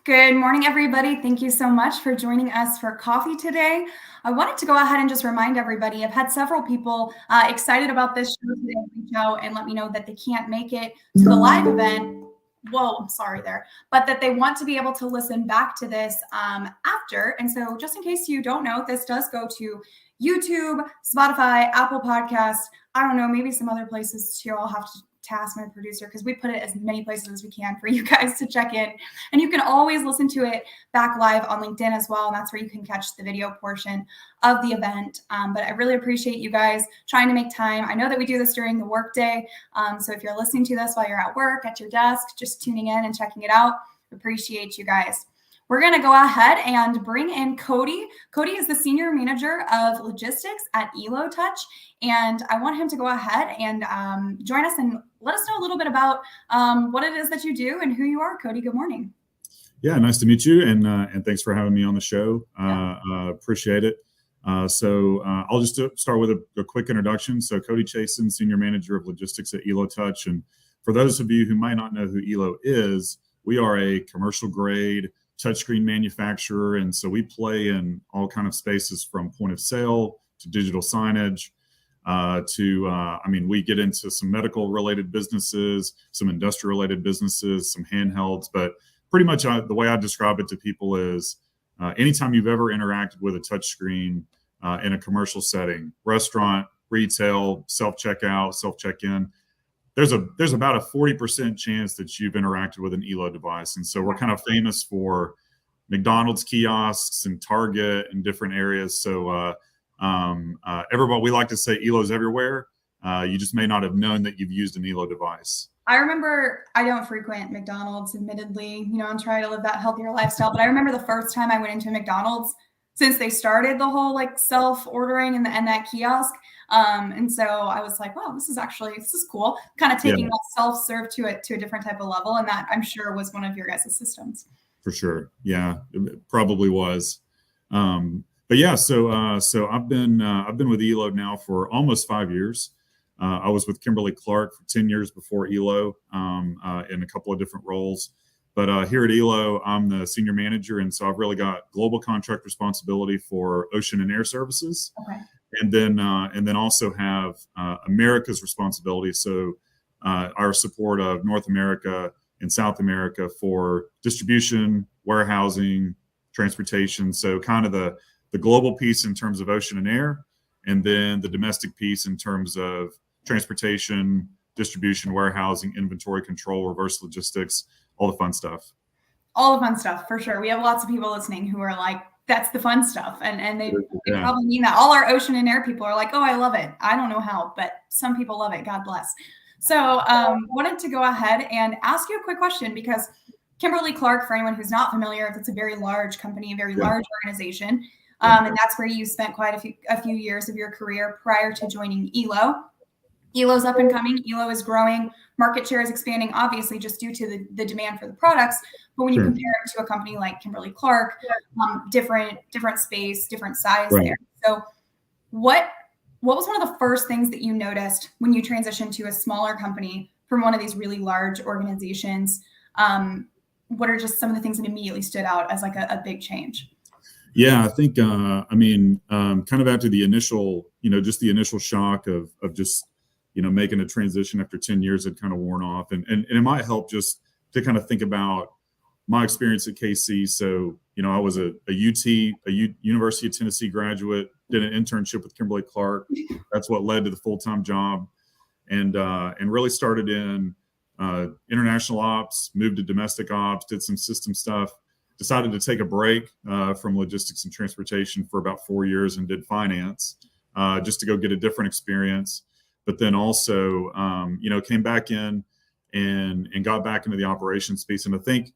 Good morning, everybody. Thank you so much for joining us for coffee today. I wanted to go ahead and just remind everybody, I've had several people excited about this show today reach out and let me know that they can't make it to the live event. Whoa, I'm sorry there, but that they want to be able to listen back to this after. And so just in case you don't know, this does go to YouTube, Spotify, Apple Podcasts. I don't know, maybe some other places too. I'll have to task my producer because we put it as many places as we can for you guys to check in. And you can always listen to it back live on LinkedIn as well. And that's where you can catch the video portion of the event. But I really appreciate you guys trying to make time. I know that we do this during the workday. So if you're listening to this while you're at work, at your desk, just tuning in and checking it out, appreciate you guys. We're going to go ahead and bring in Cody. Cody is the Senior Manager of Logistics at Elo Touch, and I want him to go ahead and join us and let us know a little bit about what it is that you do and who you are. Cody, good morning. Yeah, nice to meet you, and thanks for having me on the show. Appreciate it. So I'll just start with a quick introduction. So Cody Chason, Senior Manager of Logistics at Elo Touch, and for those of you who might not know who Elo is, we are a commercial grade touchscreen manufacturer, and so we play in all kind of spaces from point of sale to digital signage we get into some medical related businesses, some industrial related businesses, some handhelds, but pretty much the way I describe it to people is anytime you've ever interacted with a touchscreen in a commercial setting, restaurant, retail, self-checkout, self-check-in, there's about a 40% chance that you've interacted with an Elo device. And so we're kind of famous for McDonald's kiosks and Target and different areas. So everybody, we like to say Elo's everywhere. You just may not have known that you've used an Elo device. I remember, I don't frequent McDonald's, admittedly, I'm trying to live that healthier lifestyle, but I remember the first time I went into McDonald's since they started the whole like self-ordering and that kiosk. And so I was like, wow, this is cool. Kind of taking that self-serve to a different type of level. And that I'm sure was one of your guys' systems. For sure. Yeah, it probably was. But yeah, so I've been with Elo now for almost 5 years. I was with Kimberly-Clark for 10 years before Elo in a couple of different roles. But here at Elo, I'm the senior manager, and so I've really got global contract responsibility for ocean and air services, and then also have America's responsibility. So our support of North America and South America for distribution, warehousing, transportation. So kind of the global piece in terms of ocean and air, and then the domestic piece in terms of transportation, distribution, warehousing, inventory control, reverse logistics, all the fun stuff. All the fun stuff, for sure. We have lots of people listening who are like, that's the fun stuff. And they probably mean that. All our ocean and air people are like, oh, I love it. I don't know how, but some people love it. God bless. So wanted to go ahead and ask you a quick question, because Kimberly-Clark, for anyone who's not familiar, it's a very large company, a very large organization. And that's where you spent quite a few years of your career prior to joining Elo. Elo's up and coming. Elo is growing. Market share is expanding, obviously, just due to the demand for the products. But when you compare it to a company like Kimberly-Clark, different space, different size there. So what was one of the first things that you noticed when you transitioned to a smaller company from one of these really large organizations? What are just some of the things that immediately stood out as like a big change? Yeah, I think, kind of after the initial, just the initial shock of just, making a transition after 10 years had kind of worn off. And it might help just to kind of think about my experience at KC. So, I was a University of Tennessee graduate, did an internship with Kimberly-Clark. That's what led to the full-time job, and really started in international ops, moved to domestic ops, did some system stuff, decided to take a break from logistics and transportation for about 4 years and did finance just to go get a different experience. But then also, came back in and got back into the operations piece. And I think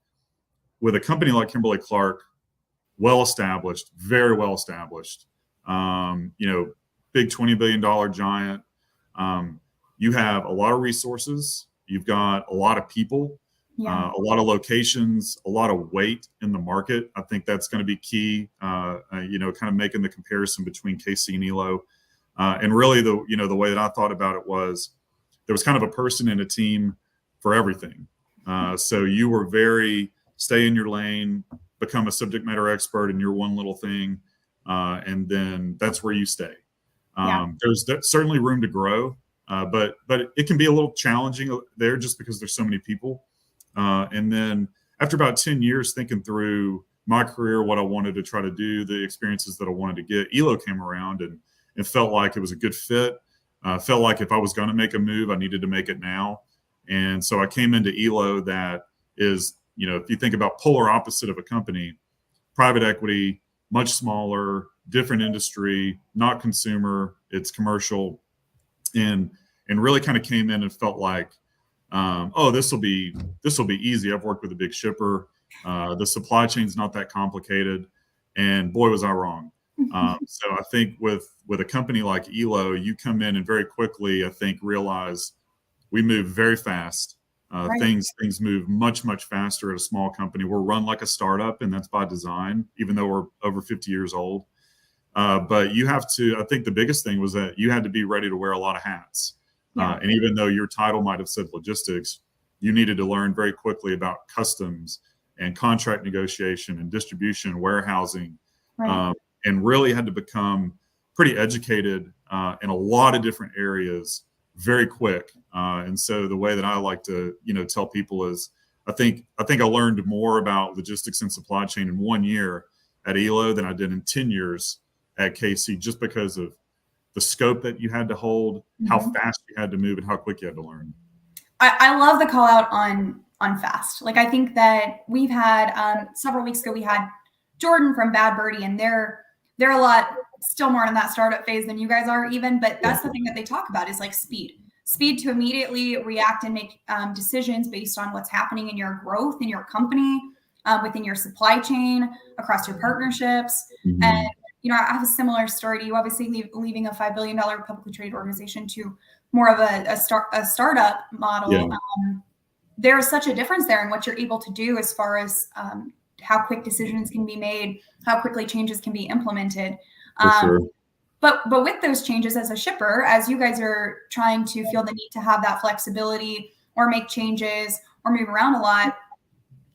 with a company like Kimberly-Clark, well-established, very well-established, big $20 billion giant, you have a lot of resources, you've got a lot of people, a lot of locations, a lot of weight in the market. I think that's going to be key, kind of making the comparison between KC and Elo. And really the way that I thought about it was there was kind of a person and a team for everything. So you were very stay in your lane, become a subject matter expert in your one little thing, and then that's where you stay. There's certainly room to grow, but it can be a little challenging there just because there's so many people. And then after about 10 years thinking through my career, what I wanted to try to do, the experiences that I wanted to get, Elo came around and it felt like it was a good fit. Felt like if I was going to make a move, I needed to make it now. And so I came into Elo that is, if you think about polar opposite of a company, private equity, much smaller, different industry, not consumer, it's commercial, and really kind of came in and felt like, this will be easy. I've worked with a big shipper. The supply chain's not that complicated, and boy, was I wrong. So I think with a company like Elo, you come in and very quickly, I think, realize we move very fast. Things move much faster at a small company. We're run like a startup, and that's by design, even though we're over 50 years old. But you have to, I think the biggest thing was that you had to be ready to wear a lot of hats. And even though your title might have said logistics, you needed to learn very quickly about customs and contract negotiation and distribution, warehousing, and really had to become pretty educated in a lot of different areas very quick. And so the way that I like to, tell people is I think I learned more about logistics and supply chain in 1 year at Elo than I did in 10 years at KC, just because of the scope that you had to hold, how fast you had to move, and how quick you had to learn. I love the call out on fast. Like, I think that we've had several weeks ago, we had Jordan from Bad Birdie, and they're a lot still more in that startup phase than you guys are even, but that's the thing that they talk about is like speed to immediately react and make decisions based on what's happening in your growth in your company, within your supply chain, across your partnerships. And I have a similar story to you, obviously leaving a $5 billion publicly traded organization to more of a startup model. There is such a difference there in what you're able to do as far as how quick decisions can be made, how quickly changes can be implemented. But with those changes as a shipper, as you guys are trying to feel the need to have that flexibility or make changes or move around a lot,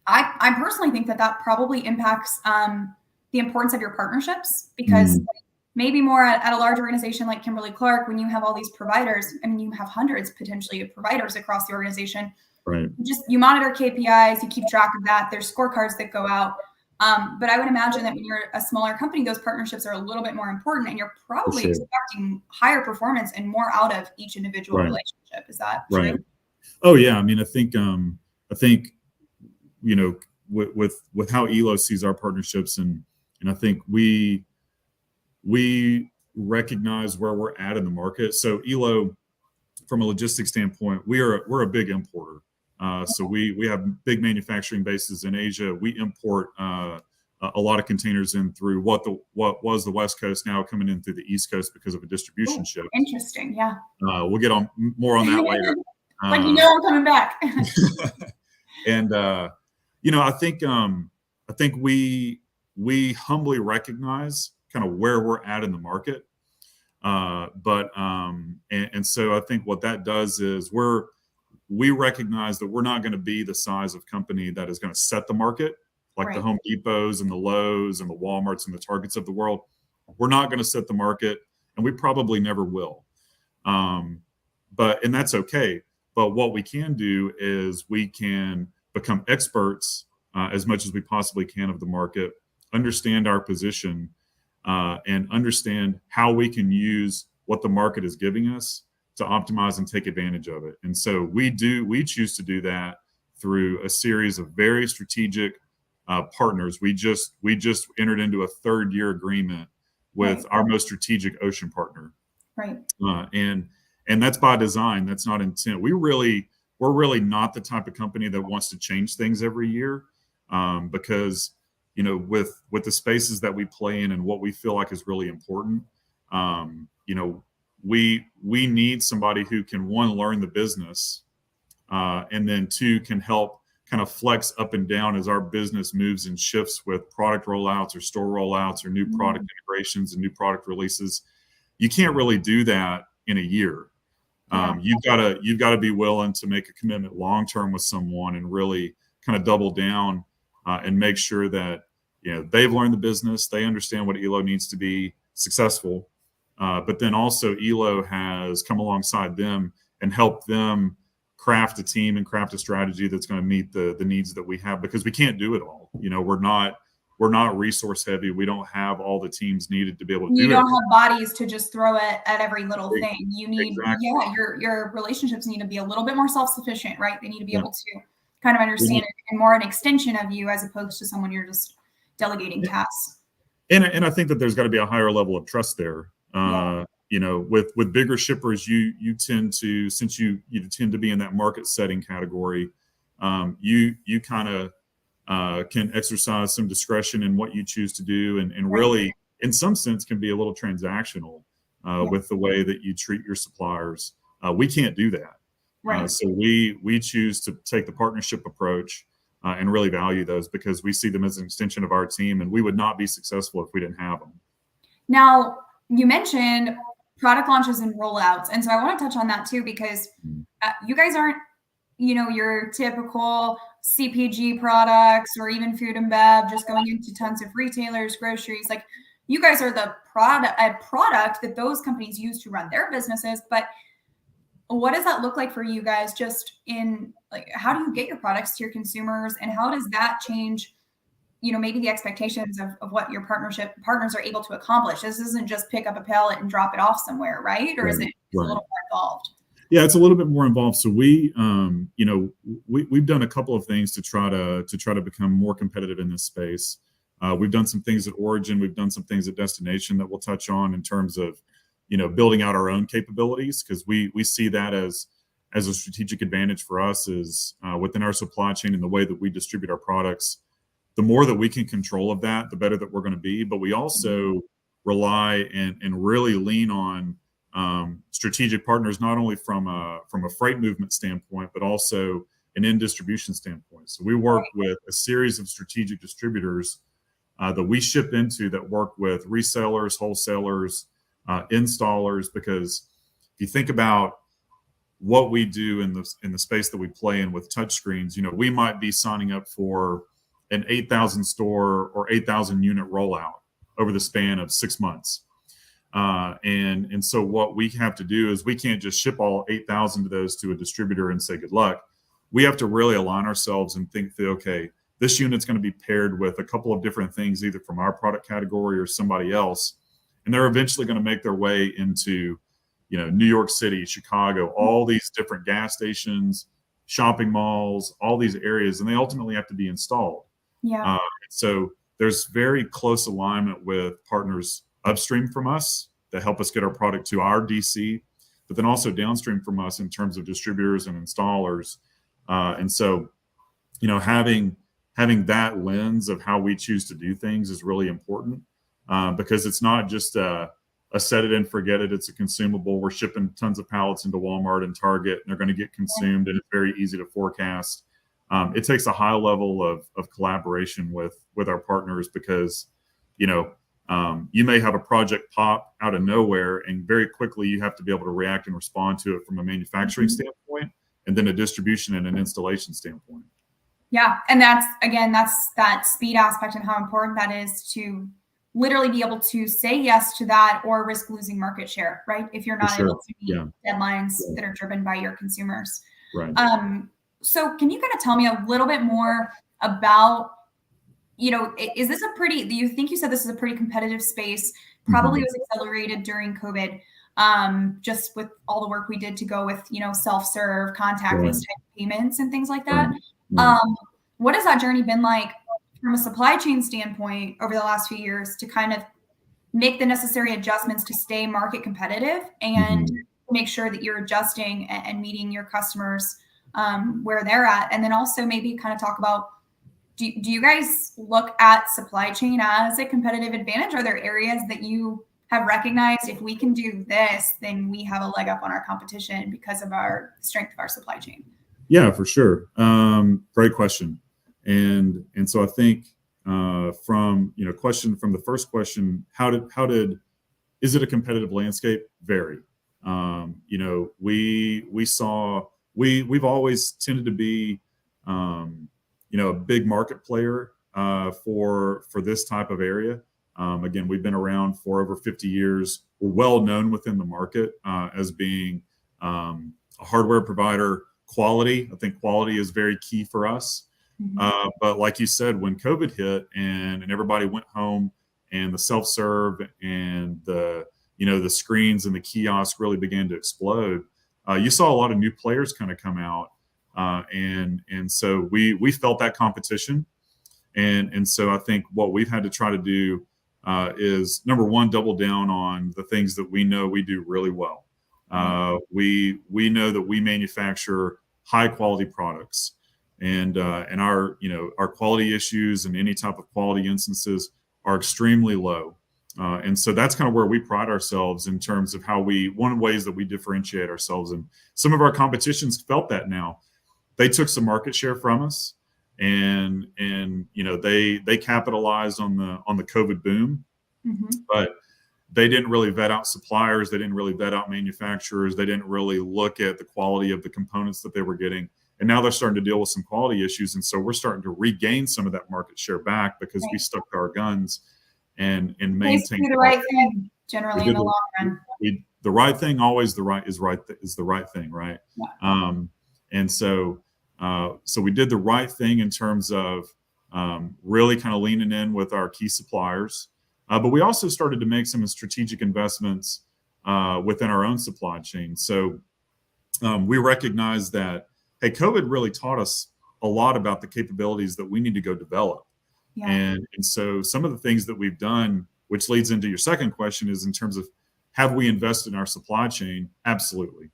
I personally think that probably impacts the importance of your partnershijust because maybe more at a large organization like Kimberly-Clark, when you have all these providers, and you have hundreds potentially of providers across the organization, you monitor KPIs, you keep track of that. There's scorecards that go out. But I would imagine that when you're a smaller company, those partnerships are a little bit more important, and you're probably expecting higher performance and more out of each individual relationship. Is that true? Oh yeah. I mean, I think with how Elo sees our partnerships, and I think we recognize where we're at in the market. So Elo, from a logistics standpoint, we're a big importer. So we have big manufacturing bases in Asia. We import a lot of containers in through what was the West Coast, now coming in through the East Coast because of a distribution shift. Interesting, yeah. We'll get on more on that later. I'm coming back. And I think we humbly recognize kind of where we're at in the market. And so I think what that does is we recognize that we're not going to be the size of company that is going to set the market, like the Home Depots and the Lowe's and the Walmarts and the Targets of the world. We're not going to set the market, and we probably never will. And that's okay. But what we can do is we can become experts as much as we possibly can of the market, understand our position, and understand how we can use what the market is giving us to optimize and take advantage of it. And so we choose to do that through a series of very strategic partners. We just entered into a 3rd-year agreement with our most strategic ocean partner. And that's by design. That's not intent. We're really not the type of company that wants to change things every year, because with the spaces that we play in and what we feel like is really important, we need somebody who can, one, learn the business, and then 2, can help kind of flex up and down as our business moves and shifts with product rollouts or store rollouts or new product integrations and new product releases. You can't really do that in a year. You've got to be willing to make a commitment long term with someone and really kind of double down and make sure that they've learned the business, they understand what Elo needs to be successful, but then also Elo has come alongside them and helped them craft a team and craft a strategy that's going to meet the needs that we have, because we can't do it all. We're not resource heavy. We don't have all the teams needed to be able to do it. You don't have bodies to just throw it at every little thing. You need, exactly. Your relationships need to be a little bit more self-sufficient, right? They need to be able to kind of understand it and more an extension of you as opposed to someone you're just delegating tasks. And I think that there's got to be a higher level of trust there. With bigger shippers, you tend to, since you tend to be in that market setting category, you kind of can exercise some discretion in what you choose to do, and really, in some sense, can be a little transactional with the way that you treat your suppliers. We can't do that. Right. So we choose to take the partnership approach and really value those, because we see them as an extension of our team, and we would not be successful if we didn't have them. Now, you mentioned product launches and rollouts, and so I want to touch on that too, because you guys aren't, your typical CPG products or even food and bev just going into tons of retailers, groceries. Like, you guys are a product that those companies use to run their businesses. But what does that look like for you guys, just in, like, how do you get your products to your consumers, and how does that change, maybe the expectations of what your partners are able to accomplish? This isn't just pick up a pallet and drop it off somewhere, right? Or is it a little more involved? Yeah, it's a little bit more involved. So we've done a couple of things to try to become more competitive in this space. We've done some things at origin. We've done some things at destination that we'll touch on in terms of, building out our own capabilities, because we see that as a strategic advantage for us is within our supply chain and the way that we distribute our products. The more that we can control of that, the better that we're going to be. But we also rely and really lean on strategic partners, not only from a freight movement standpoint, but also an end distribution standpoint. So we work with a series of strategic distributors that we ship into, that work with resellers, wholesalers, installers, because if you think about what we do in the space that we play in with touchscreens, we might be signing up for an 8,000 store or 8,000 unit rollout over the span of 6 months. And so what we have to do is, we can't just ship all 8,000 of those to a distributor and say good luck. We have to really align ourselves and think that, okay, this unit's going to be paired with a couple of different things, either from our product category or somebody else, and they're eventually going to make their way into New York City, Chicago, all these different gas stations, shopping malls, all these areas, and they ultimately have to be installed. So there's very close alignment with partners upstream from us that help us get our product to our DC, but then also downstream from us in terms of distributors and installers. And so, having that lens of how we choose to do things is really important, because it's not just a set it and forget it. It's a consumable. We're shipping tons of pallets into Walmart and Target, and they're going to get consumed, and it's very easy to forecast. It takes a high level of collaboration with our partners, because, you may have a project pop out of nowhere, and very quickly you have to be able to react and respond to it from a manufacturing standpoint, and then a distribution and an installation standpoint. Yeah. And that's that speed aspect, and how important that is to literally be able to say yes to that, or risk losing market share, right? If you're not able to meet deadlines that are driven by your consumers. Right. So can you kind of tell me a little bit more about, is this do you think, you said this is a pretty competitive space, probably was accelerated during COVID, just with all the work we did to go with, self-serve, contactless type payments and things like that. What has that journey been like from a supply chain standpoint over the last few years to kind of make the necessary adjustments to stay market competitive and make sure that you're adjusting and meeting your customers where they're at? And then also maybe kind of talk about, do you guys look at supply chain as a competitive advantage? Are there areas that you have recognized, if we can do this, then we have a leg up on our competition because of our strength of our supply chain? Yeah, for sure. Great question. And so I think from the first question, is it a competitive landscape? Very. We've always tended to be a big market player for this type of area. Again, we've been around for over 50 years. We're well known within the market as being a hardware provider. Quality, I think quality is very key for us. But like you said, when COVID hit and everybody went home and the self-serve and the screens and the kiosk really began to explode, you saw a lot of new players kind of come out. And so we felt that competition. And so I think what we've had to try to do is, number one, double down on the things that we know we do really well. We know that we manufacture high quality products, and our quality issues and any type of quality instances are extremely low. And so that's kind of where we pride ourselves in terms of one of the ways that we differentiate ourselves. And some of our competitions felt that now. They took some market share from us, and they capitalized on the COVID boom, but they didn't really vet out suppliers. They didn't really vet out manufacturers. They didn't really look at the quality of the components that they were getting. And now they're starting to deal with some quality issues. And so we're starting to regain some of that market share back because we stuck to our guns and maintained the right thing generally in the long run. The right thing always is the right thing, right? Yeah. And so we did the right thing in terms of really kind of leaning in with our key suppliers. But we also started to make some strategic investments within our own supply chain. So we recognized that, hey, COVID really taught us a lot about the capabilities that we need to go develop. Yeah. And so some of the things that we've done, which leads into your second question, is in terms of, have we invested in our supply chain? Absolutely.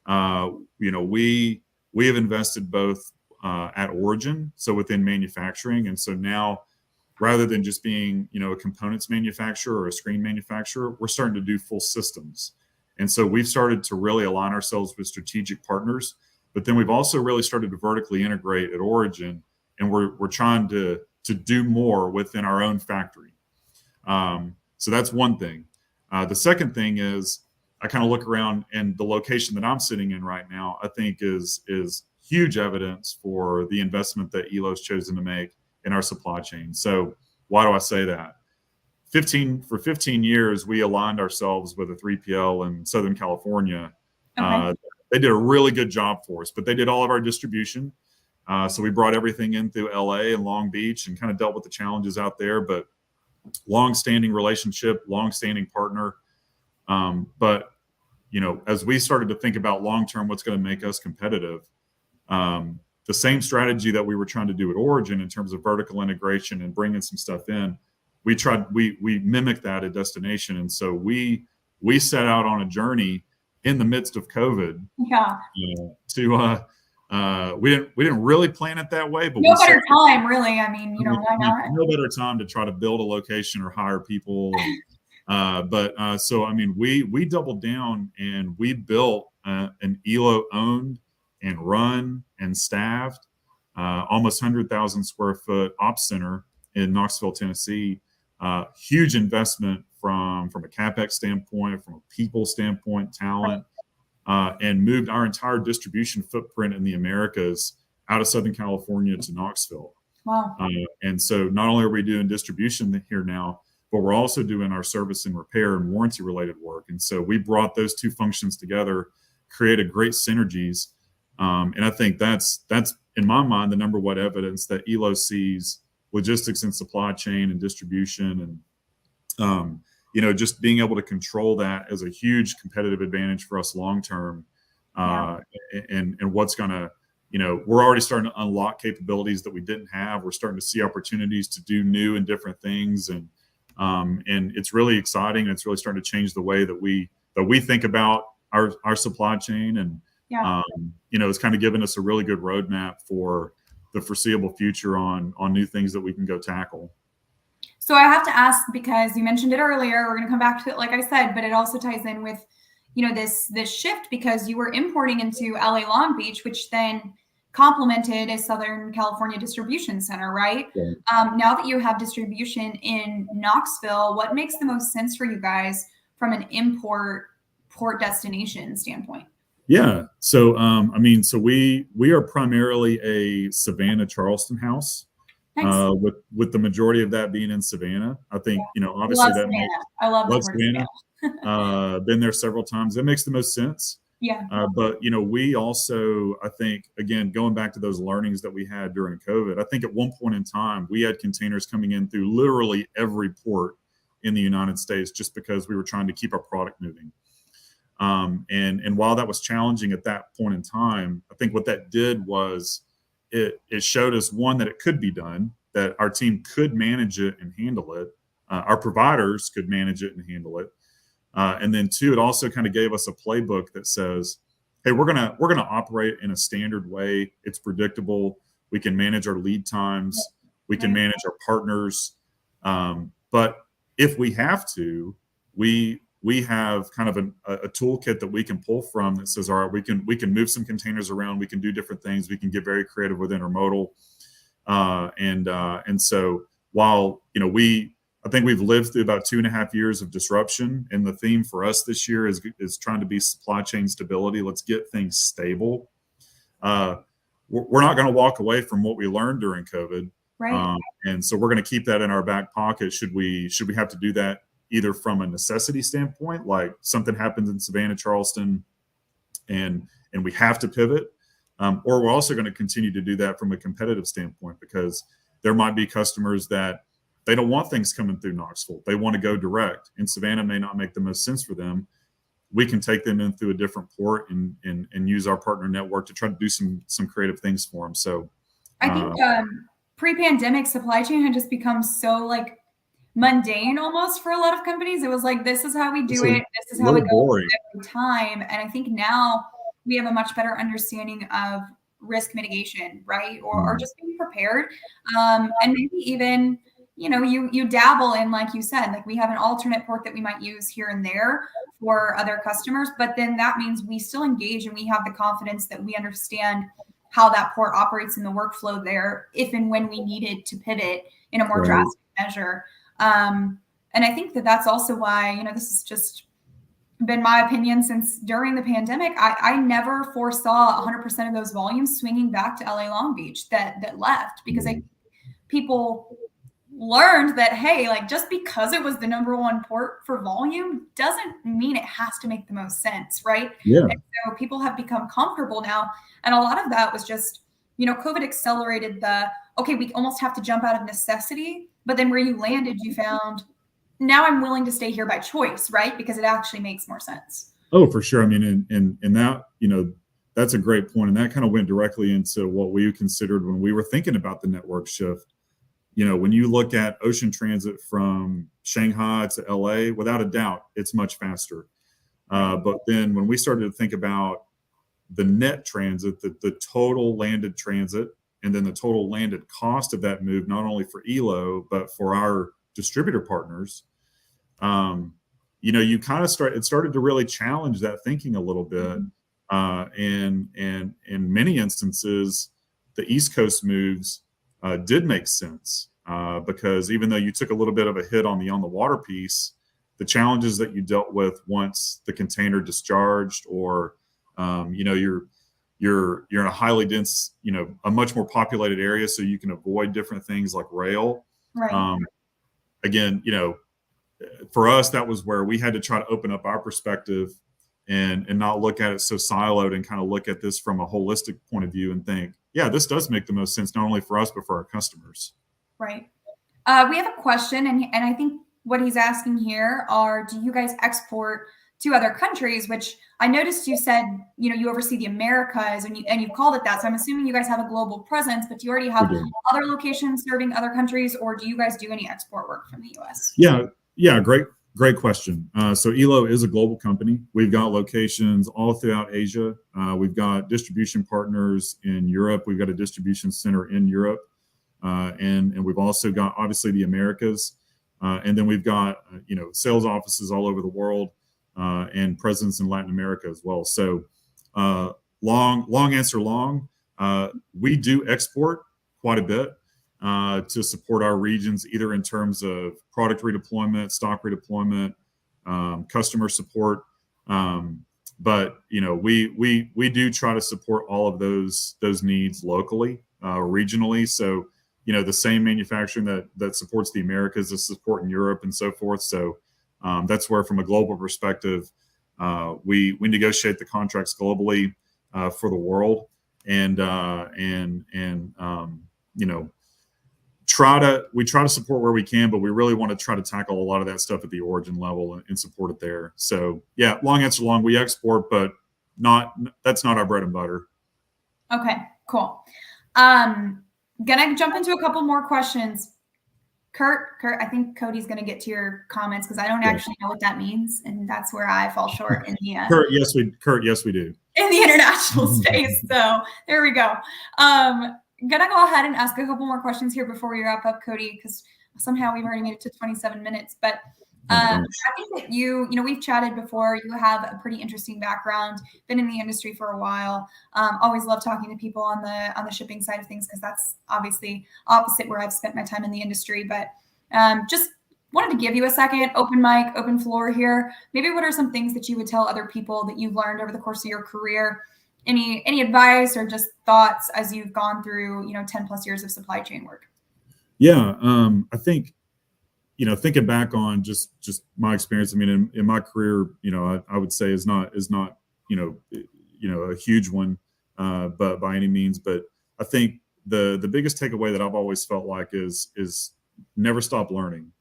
We have invested both at origin, so within manufacturing. And so now, rather than just being, a components manufacturer or a screen manufacturer, we're starting to do full systems. And so we've started to really align ourselves with strategic partners, but then we've also really started to vertically integrate at origin, and we're trying to do more within our own factory. So that's one thing. The second thing is, I kind of look around, and the location that I'm sitting in right now, I think is huge evidence for the investment that Elo's chosen to make in our supply chain. So why do I say that? For 15 years, we aligned ourselves with a 3PL in Southern California. Okay. They did a really good job for us, but they did all of our distribution. So we brought everything in through LA and Long Beach and kind of dealt with the challenges out there, but long-standing relationship, long-standing partner. But, as we started to think about long-term, what's going to make us competitive, the same strategy that we were trying to do at origin in terms of vertical integration and bringing some stuff in, we mimicked that at destination. And so we set out on a journey in the midst of COVID. Yeah. We didn't really plan it that way, but no better time, really. I mean, why not? No better time to try to build a location or hire people. So I mean, we doubled down and we built an Elo owned and run and staffed almost 100,000 square foot ops center in Knoxville, Tennessee. Huge investment from a CapEx standpoint, from a people standpoint, talent, and moved our entire distribution footprint in the Americas out of Southern California to Knoxville. Wow. And so not only are we doing distribution here now, but we're also doing our service and repair and warranty related work. And so we brought those two functions together, created great synergies. And I think that's in my mind the number one evidence that Elo sees logistics and supply chain and distribution, and just being able to control that as a huge competitive advantage for us long term. And what's gonna, we're already starting to unlock capabilities that we didn't have. We're starting to see opportunities to do new and different things, and it's really exciting. It's really starting to change the way that we think about our supply chain, and it's kind of given us a really good roadmap for the foreseeable future on new things that we can go tackle. So I have to ask, because you mentioned it earlier, we're going to come back to it, like I said, but it also ties in with, this shift, because you were importing into LA Long Beach, which then complemented a Southern California distribution center, right? Yeah. Now that you have distribution in Knoxville, what makes the most sense for you guys from an port destination standpoint? Yeah. So, so we are primarily a Savannah Charleston house. Thanks. with the majority of that being in Savannah. I think, I obviously love that Savannah. makes I love the love port of Savannah. Savannah. Been there several times. That makes the most sense. Yeah. But we also, I think, again, going back to those learnings that we had during COVID, I think at one point in time we had containers coming in through literally every port in the United States just because we were trying to keep our product moving. And while that was challenging at that point in time, I think what that did was it showed us, one, that it could be done, that our team could manage it and handle it. Our providers could manage it and handle it. And then two, it also kind of gave us a playbook that says, hey, we're gonna operate in a standard way. It's predictable. We can manage our lead times. We can manage our partners. But if we have to, we have kind of a toolkit that we can pull from that says, all right, we can move some containers around. We can do different things. We can get very creative with intermodal. And so while, I think we've lived through about 2.5 years of disruption, and the theme for us this year is trying to be supply chain stability. Let's get things stable. We're not going to walk away from what we learned during COVID, Right. And so we're going to keep that in our back pocket. Should we have to do that either from a necessity standpoint, like something happens in Savannah, Charleston, and we have to pivot, or we're also going to continue to do that from a competitive standpoint, because there might be customers that they don't want things coming through Knoxville. They want to go direct, and Savannah may not make the most sense for them. We can take them in through a different port and use our partner network to try to do some creative things for them. So I think pre-pandemic supply chain had just become so mundane almost for a lot of companies. It was like, this is how we do it. This is how it goes every time. And I think now we have a much better understanding of risk mitigation, right? Or just being prepared. And maybe even, you dabble in, like you said, like we have an alternate port that we might use here and there for other customers, but then that means we still engage and we have the confidence that we understand how that port operates in the workflow there, if and when we needed to pivot in a more drastic measure. And I think that that's also why, this has just been my opinion since during the pandemic. I never foresaw 100% of those volumes swinging back to LA Long Beach that left, because people learned that, hey, just because it was the #1 port for volume doesn't mean it has to make the most sense, right? Yeah. And so people have become comfortable now. And a lot of that was just, COVID accelerated we almost have to jump out of necessity. But then where you landed, you found, now I'm willing to stay here by choice, right? Because it actually makes more sense. Oh, for sure. I mean, and that, that's a great point. And that kind of went directly into what we considered when we were thinking about the network shift. When you look at ocean transit from Shanghai to LA, without a doubt, it's much faster. But then when we started to think about the net transit, the total landed transit, and then the total landed cost of that move, not only for Elo, but for our distributor partners, you kind of started to really challenge that thinking a little bit. And in many instances, the East Coast moves did make sense, because even though you took a little bit of a hit on the water piece, the challenges that you dealt with once the container discharged, or you're in a highly dense, a much more populated area, so you can avoid different things like rail. Right. Again, for us, that was where we had to try to open up our perspective and not look at it so siloed, and kind of look at this from a holistic point of view and think, yeah, this does make the most sense, not only for us, but for our customers. Right. We have a question, and I think what he's asking here are, do you guys export to other countries? Which I noticed you said, you oversee the Americas, and you've called it that. So I'm assuming you guys have a global presence, but do you already have other locations serving other countries, or do you guys do any export work from the US? Yeah, great question. So Elo is a global company. We've got locations all throughout Asia. We've got distribution partners in Europe. We've got a distribution center in Europe, and we've also got, obviously, the Americas, and then we've got sales offices all over the world, and presence in Latin America as well. So long answer long, we do export quite a bit to support our regions, either in terms of product redeployment, stock redeployment, customer support. But we do try to support all of those needs locally, regionally. So the same manufacturing that supports the Americas is supporting Europe and so forth. So that's where, from a global perspective, we negotiate the contracts globally for the world, and we try to support where we can, but we really want to try to tackle a lot of that stuff at the origin level and support it there. So yeah, long answer long, we export, but that's not our bread and butter. Okay, cool. Gonna jump into a couple more questions. Kurt, I think Cody's gonna get to your comments because I don't actually know what that means, and that's where I fall short in the Kurt, yes, we do. In the international space. So there we go. Gonna go ahead and ask a couple more questions here before we wrap up, Cody, because somehow we've already made it to 27 minutes. But I think that we've chatted before. You have a pretty interesting background, been in the industry for a while. Always love talking to people on the shipping side of things, because that's obviously opposite where I've spent my time in the industry. But just wanted to give you a second, open mic, open floor here. Maybe what are some things that you would tell other people that you've learned over the course of your career? Any advice or just thoughts as you've gone through 10 plus years of supply chain work? Yeah, I think thinking back on just my experience, I mean, in my career, I would say is not a huge one, but by any means. But I think the biggest takeaway that I've always felt like is never stop learning.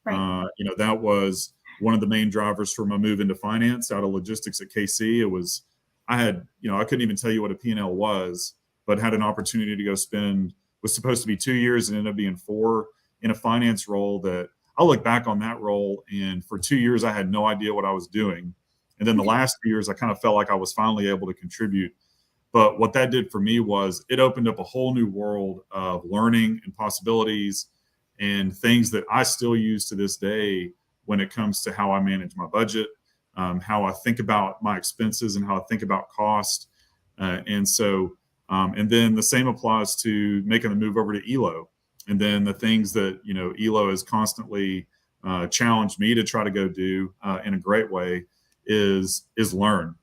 Right. That was one of the main drivers for my move into finance out of logistics at KC. It was, I couldn't even tell you what a P&L was, but had an opportunity to go was supposed to be 2 years and ended up being 4 in a finance role. That I look back on that role, and for 2 years I had no idea what I was doing. And then the last 2 years I kind of felt like I was finally able to contribute. But what that did for me was it opened up a whole new world of learning and possibilities and things that I still use to this day when it comes to how I manage my budget, how I think about my expenses, and how I think about cost. And then the same applies to making the move over to Elo. And then the things that, Elo has constantly challenged me to try to go do in a great way is learn,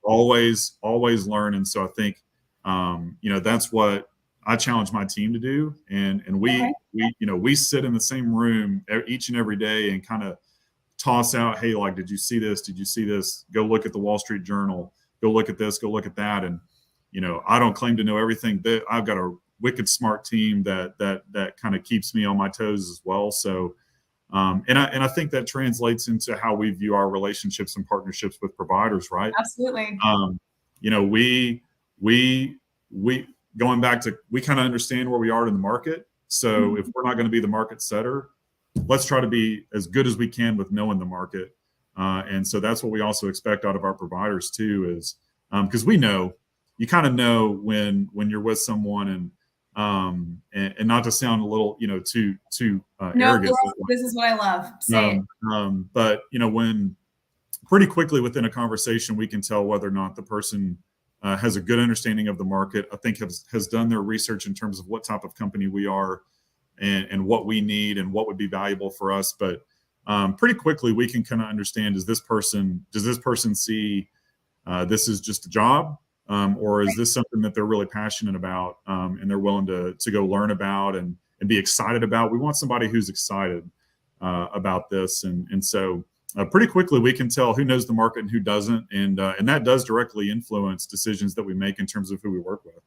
always learn. And so I think, that's what I challenge my team to do. And we sit in the same room each and every day and kind of toss out, hey, like, did you see this? Did you see this? Go look at the Wall Street Journal. Go look at this. Go look at that. And, I don't claim to know everything, but I've got a wicked smart team that kind of keeps me on my toes as well. So, and I think that translates into how we view our relationships and partnerships with providers, right? Absolutely. We going back to, we kind of understand where we are in the market. So if we're not going to be the market setter, let's try to be as good as we can with knowing the market. And so that's what we also expect out of our providers too, is because you kind of know when you're with someone, and not to sound a little, too arrogant. This is what I love. Say it. But when pretty quickly within a conversation, we can tell whether or not the person has a good understanding of the market. I think has done their research in terms of what type of company we are and what we need and what would be valuable for us. But pretty quickly we can kind of understand, does this person see this is just a job? Or is this something that they're really passionate about and they're willing to go learn about and be excited about? We want somebody who's excited about this. And so pretty quickly we can tell who knows the market and who doesn't. And that does directly influence decisions that we make in terms of who we work with.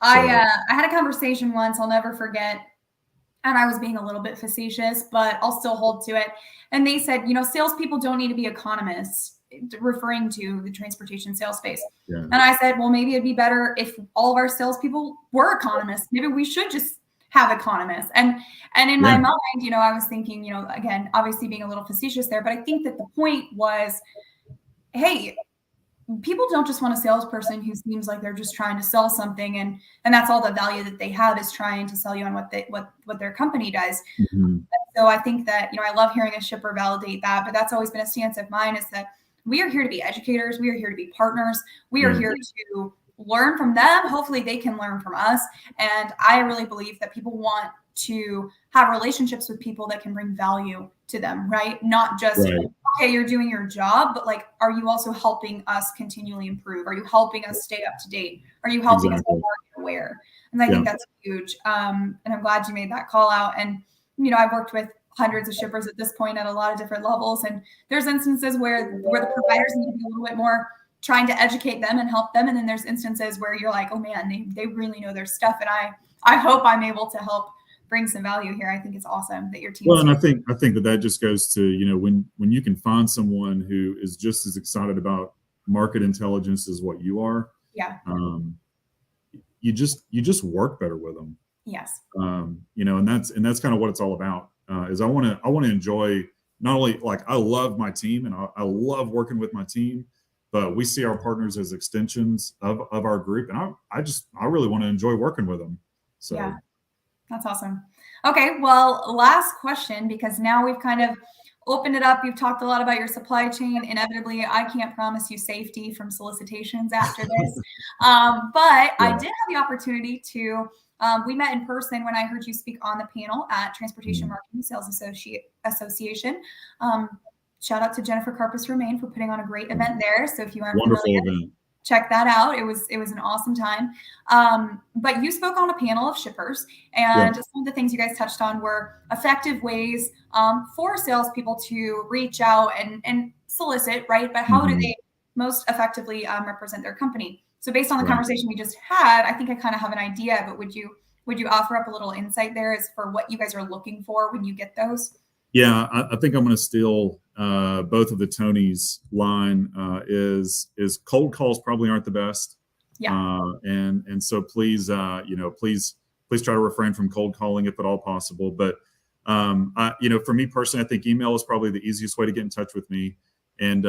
I had a conversation once I'll never forget. And I was being a little bit facetious, but I'll still hold to it. And they said, salespeople don't need to be economists, referring to the transportation sales space. Yeah. And I said, well, maybe it'd be better if all of our salespeople were economists. Maybe we should just have economists. And in my mind, I was thinking, again, obviously being a little facetious there, but I think that the point was, hey, people don't just want a salesperson who seems like they're just trying to sell something and that's all the value that they have is trying to sell you on what their company does. Mm-hmm. So I think that, I love hearing a shipper validate that, but that's always been a stance of mine, is that we are here to be educators. We are here to be partners. We are here to learn from them. Hopefully they can learn from us. And I really believe that people want to have relationships with people that can bring value to them, right? Not just, okay, you're doing your job, but like, are you also helping us continually improve? Are you helping us stay up to date? Are you helping us market aware. And I think that's huge. And I'm glad you made that call out. And, I've worked with hundreds of shippers at this point at a lot of different levels. And there's instances where the providers need to be a little bit more trying to educate them and help them. And then there's instances where you're like, oh man, they really know their stuff. And I hope I'm able to help bring some value here. I think it's awesome that your team. Well, and I think that just goes to, when you can find someone who is just as excited about market intelligence as what you are. Yeah. You just work better with them. Yes. And that's kind of what it's all about. Is I want to enjoy, not only, like, I love my team and I love working with my team, but we see our partners as extensions of our group. And I really want to enjoy working with them. So yeah, that's awesome. Okay. Well, last question, because now we've kind of opened it up. You've talked a lot about your supply chain. Inevitably, I can't promise you safety from solicitations after this. But I did have the opportunity to, we met in person when I heard you speak on the panel at Transportation Marketing Sales Association. Shout out to Jennifer Carpus-Romaine for putting on a great event there. So if you aren't familiar, check that out. It was an awesome time. But you spoke on a panel of shippers, and some of the things you guys touched on were effective ways for salespeople to reach out and solicit, right? But how do they most effectively represent their company? So based on the conversation we just had, I think I kind of have an idea, but would you offer up a little insight there as for what you guys are looking for when you get those? Yeah, I think I'm going to steal both of the Tony's line. Is cold calls probably aren't the best. Yeah. And so please please try to refrain from cold calling if at all possible. But for me personally, I think email is probably the easiest way to get in touch with me. And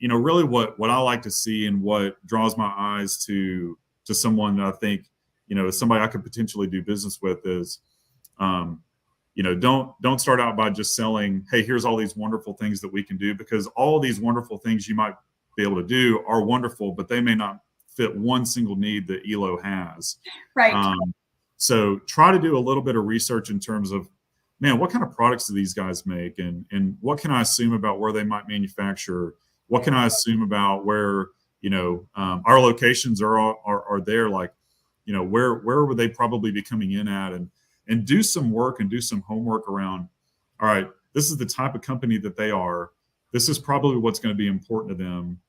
really what I like to see and what draws my eyes to someone that I think is somebody I could potentially do business with is. Don't start out by just selling, hey, here's all these wonderful things that we can do, because all of these wonderful things you might be able to do are wonderful, but they may not fit one single need that Elo has. Right. So try to do a little bit of research in terms of, man, what kind of products do these guys make? And what can I assume about where they might manufacture? What can I assume about where, our locations are there? Like, where would they probably be coming in at? And do some work and do some homework around, all right, this is the type of company that they are. This is probably what's going to be important to them.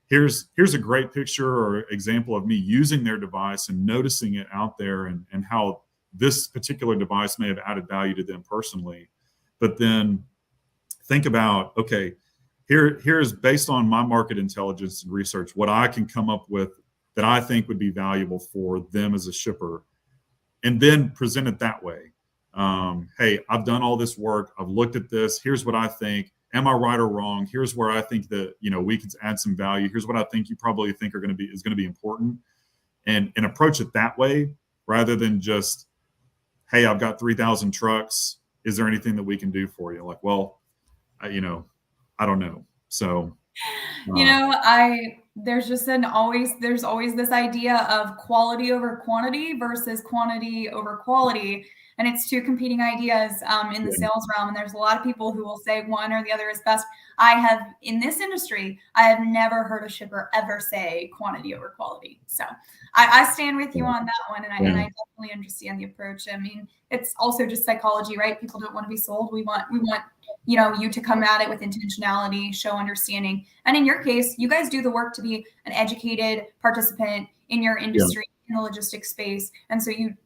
Here's a great picture or example of me using their device and noticing it out there and how this particular device may have added value to them personally. But then think about, okay, here's based on my market intelligence and research, what I can come up with that I think would be valuable for them as a shipper. And then present it that way. Hey, I've done all this work. I've looked at this. Here's what I think. Am I right or wrong? Here's where I think that we could add some value. Here's what I think you probably think is going to be important, and approach it that way rather than just, hey, I've got 3,000 trucks. Is there anything that we can do for you? Like, well, I don't know. So, there's always this idea of quality over quantity versus quantity over quality. And it's two competing ideas in the sales realm. And there's a lot of people who will say one or the other is best. In this industry, I have never heard a shipper ever say quantity over quality. So I stand with you on that one. And I definitely understand the approach. I mean, it's also just psychology, right? People don't want to be sold. We want you to come at it with intentionality, show understanding. And in your case, you guys do the work to be an educated participant in your industry, in the logistics space. And so you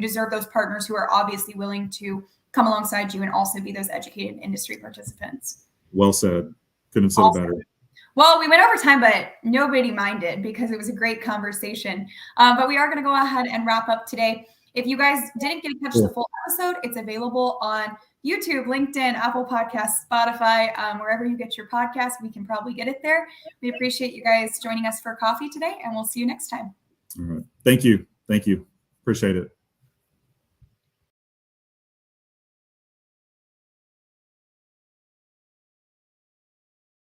deserve those partners who are obviously willing to come alongside you and also be those educated industry participants. Well said. Couldn't have said it better. Well, we went over time, but nobody minded because it was a great conversation. But we are going to go ahead and wrap up today. If you guys didn't get to catch the full episode, it's available on YouTube, LinkedIn, Apple Podcasts, Spotify, wherever you get your podcasts. We can probably get it there. We appreciate you guys joining us for coffee today, and we'll see you next time. All right. Thank you. Appreciate it.